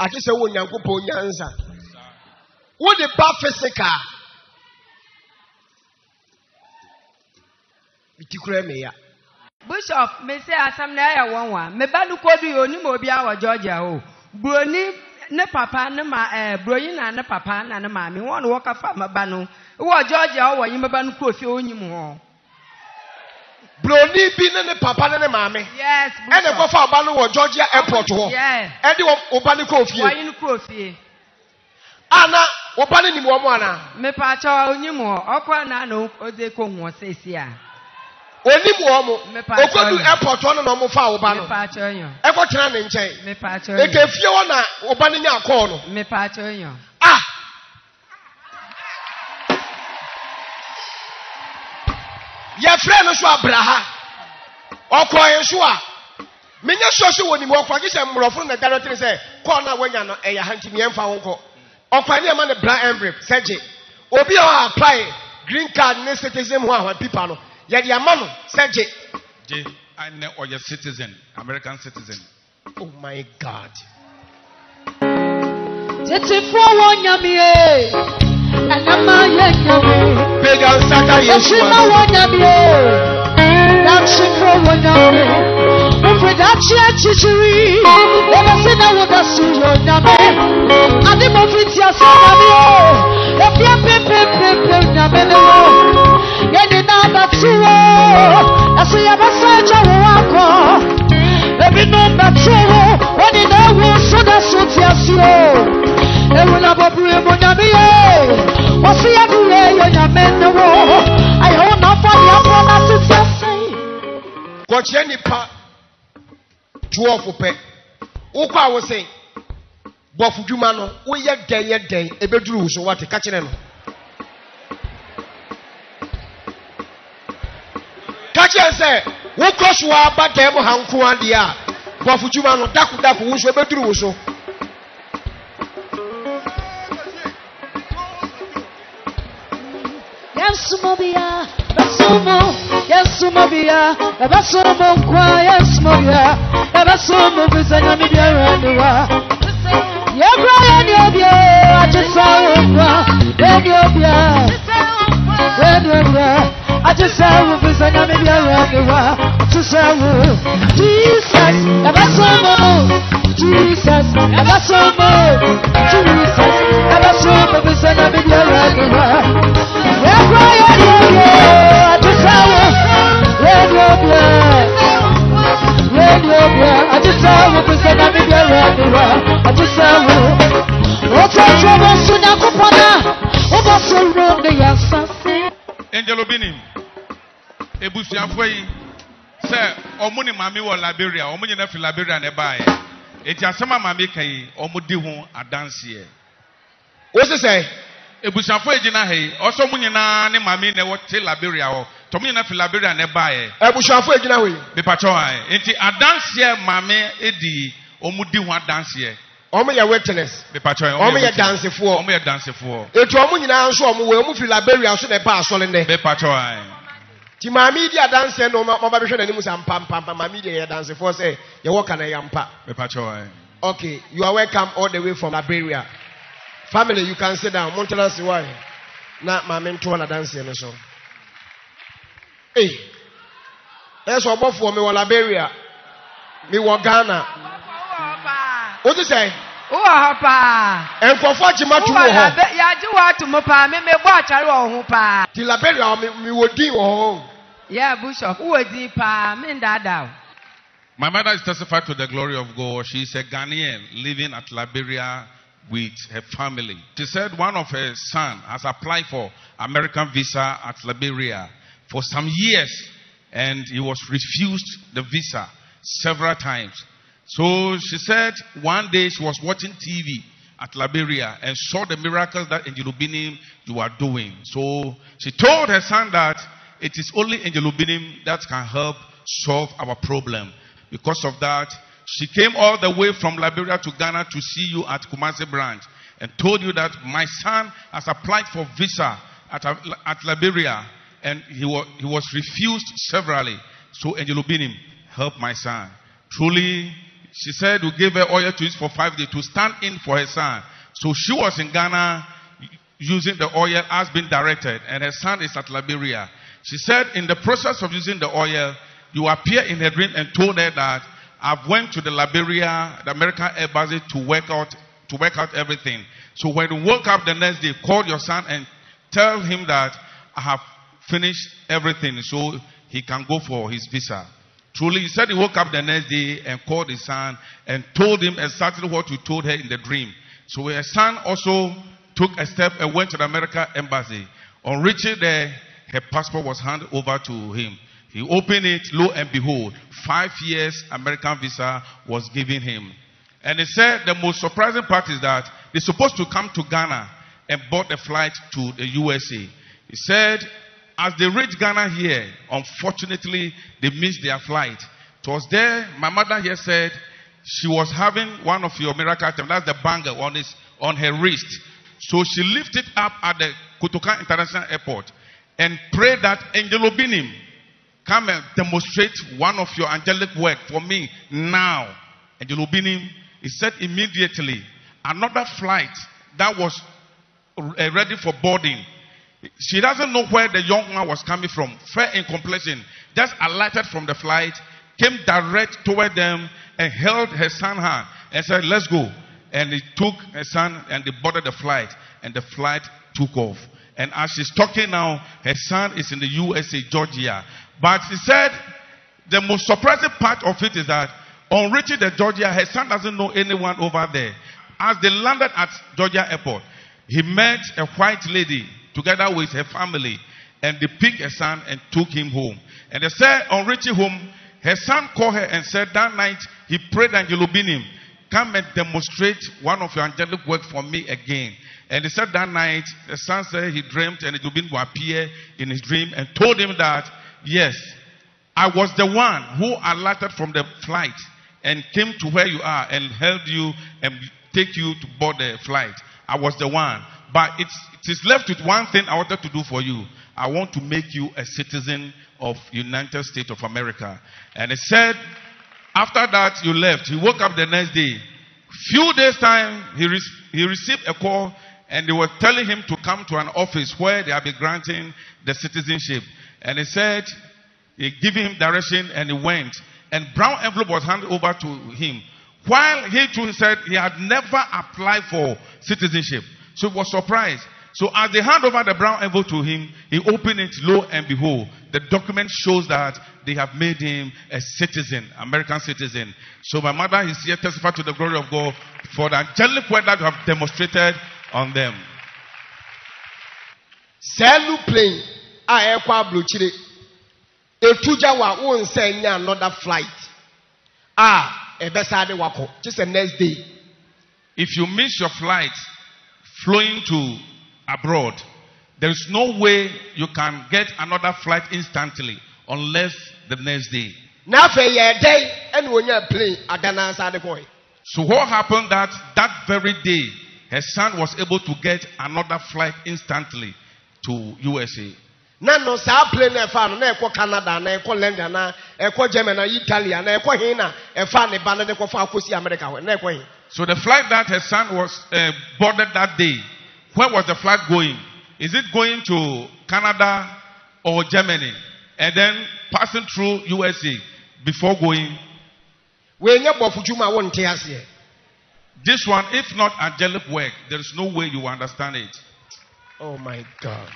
ati se wo Nyankopon nyansa wo de ba physical bitikura me ya Bishop me say asam na ya wonwa me ba nu kodu yo ni mo bia wa Georgia o broni ne papa ne ma broyi na ne papa na ne ma me won wo ka fa maba no wo Georgia o wo yin maba nu kofi onyim ho broni bi ne papa ne maame yes and go for oba no wo Georgia airport ho yeah and the oba ne kofi wo yin kofi ana oba ne nim wo mo ana me pa cha onyim ho okwa na no ode ko ho sesi a onim wo mo okodu airport ono no mo fa oba no me pa cha onyo e ko kira ne nchen me pa cha e ke fie wo na oba ne nya call no me pa cha onyo your friend no so abraha okoye so a menya so woni mo okwa gise mrofo na director say call na wanya no e ya hantimi emfa wonko okwa ne ma ne bra envelope seje obi o apply green card ne citizen ho ahwa people no ye de ama no seje je I know you're citizen, American citizen. Oh my God. Pagan Saka Yeshua. Koche nipa 12 pe ukwa wo say bofu dwuma no wo ye den ebeduru so wate ka kire no ka kire say wo koso aba dem hanko ade a bofu dwuma no daku wo so ebeduru wo so Yasumobia Basumo Yasumobia Basumo kwa Yasumobia Basumo bizanya mibiaranwa Yabra yobia ajisawa yobia ajisawa bizanya mibiaranwa ajisawa Jesus Basumo Jesus Basumo Jesus Basumo bizanya mibiaranwa Angel Obinim Ebusiafo yi say omuni mami wo Liberia omunye na fi Liberia na ba ye eti asema mami kai omudi ho adanse wo se say Ebusiafo ejina he oso munye na ne mami na wo te Liberia ho to munye na fi Liberia na ba ye Ebusiafo ejina we be pacho ai enti adanse mami edi omudi ho adanse omo ye witness be pacho omo ye dancefo omo ye dancefo etu omo nyina nso omo we omo fi Liberia so na ba asole ne be pacho ai ti mami dia dance no mo ba behwe na nimu sa mpa mami dia ye dancefo say ye work na yampa be pacho ai. Okay, you are welcome all the way from Liberia. Family, you can sit down. Montana si why? Na mami nto na dance ne so. Hey. That's what for me wa Liberia. Me wa Ghana. What you say? pa. Enkofo agima tu wo ho. Ya ji wa tu mo pa me bo achare wo ho pa. Ti Liberia me wodi wo ho. Yeah, Bishop, who wodi pa me ndada. My mother is testified to the glory of God. She is a Ghanaian living at Liberia with her family. She said one of her sons has applied for American visa at Liberia for some years and he was refused the visa several times. So she said one day she was watching TV at Liberia and saw the miracles that Angel Obinim you are doing. So she told her son that it is only Angel Obinim that can help solve our problem. Because of that, she came all the way from Liberia to Ghana to see you at Kumasi branch and told you that my son has applied for visa at Liberia and he was refused severally. So Angel Obinim helped my son. Truly, she said we gave her oil to use for 5 days to stand in for her son. So she was in Ghana using the oil as been directed, and her son is at Liberia. She said in the process of using the oil, you appear in her dream and told her that I've went to the Liberia, the American embassy to work out everything. So when you woke up the next day, call your son and tell him that I have finished everything so he can go for his visa. Truly, he said he woke up the next day and called his son and told him exactly what you told her in the dream. So her son also took a step and went to the American embassy. On reaching there, her passport was handed over to him. He opened it, lo and behold, 5 years American visa was given him. And he said the most surprising part is that they're supposed to come to Ghana and bought a flight to the USA. He said, as they reached Ghana here, unfortunately, they missed their flight. It was there, my mother here said, she was having one of your miracle items, that's the bangle on her wrist. So she lifted up at the Kotoka International Airport and prayed that Angel Obinim come and demonstrate one of your angelic work for me now. Angel Obinim, he said immediately, another flight that was ready for boarding. She doesn't know where the young man was coming from. Fair in complexion, just alighted from the flight, came direct toward them and held her son's hand and said, let's go. And he took her son and they boarded the flight, and the flight took off. And as she's talking now, her son is in the USA, Georgia. But she said the most surprising part of it is that on reaching the Georgia, her son doesn't know anyone over there. As they landed at Georgia Airport, he met a white lady together with her family, and they picked her son and took him home. And they said on reaching home, her son called her and said that night he prayed Angel Obinim, come and demonstrate one of your angelic work for me again. And he said that night, the son said he dreamt and Angel Obinim will appear in his dream and told him that, yes, I was the one who alighted from the flight and came to where you are and held you and take you to board the flight. I was the one. But it is left with one thing I wanted to do for you. I want to make you a citizen of United States of America. And he said, after that you left. He woke up the next day. Few days time, he received a call and they were telling him to come to an office where they have been granting the citizenship. And he said, he gave him direction and he went. And brown envelope was handed over to him. While he too said he had never applied for citizenship. So he was surprised. So as they hand over the brown envelope to him, he opened it, lo and behold, the document shows that they have made him a citizen, American citizen. So my mother is here testify to the glory of God for the angelic work that you have demonstrated on them. Selu plane a ekwa blochire. Etuja wa won say nya another flight. Ebesa de wako. Just the next day. If you miss your flight flowing to abroad, there is no way you can get another flight instantly unless the next day. Na fe ye day and when you plane adana sa de boy. So what happened that very day, her son was able to get another flight instantly to USA. Na no sa plane e fa no na ekwo Canada na ekwo London na ekwo Germany na Italy na ekwo hin na e fa ne ba no de ko fa akosi America na ekwo hin. So the flight that her son was boarded that day, where was the flight going? Is it going to Canada or Germany and then passing through USA before going? This one, if not angelic work, there is no way you understand it. Oh my God.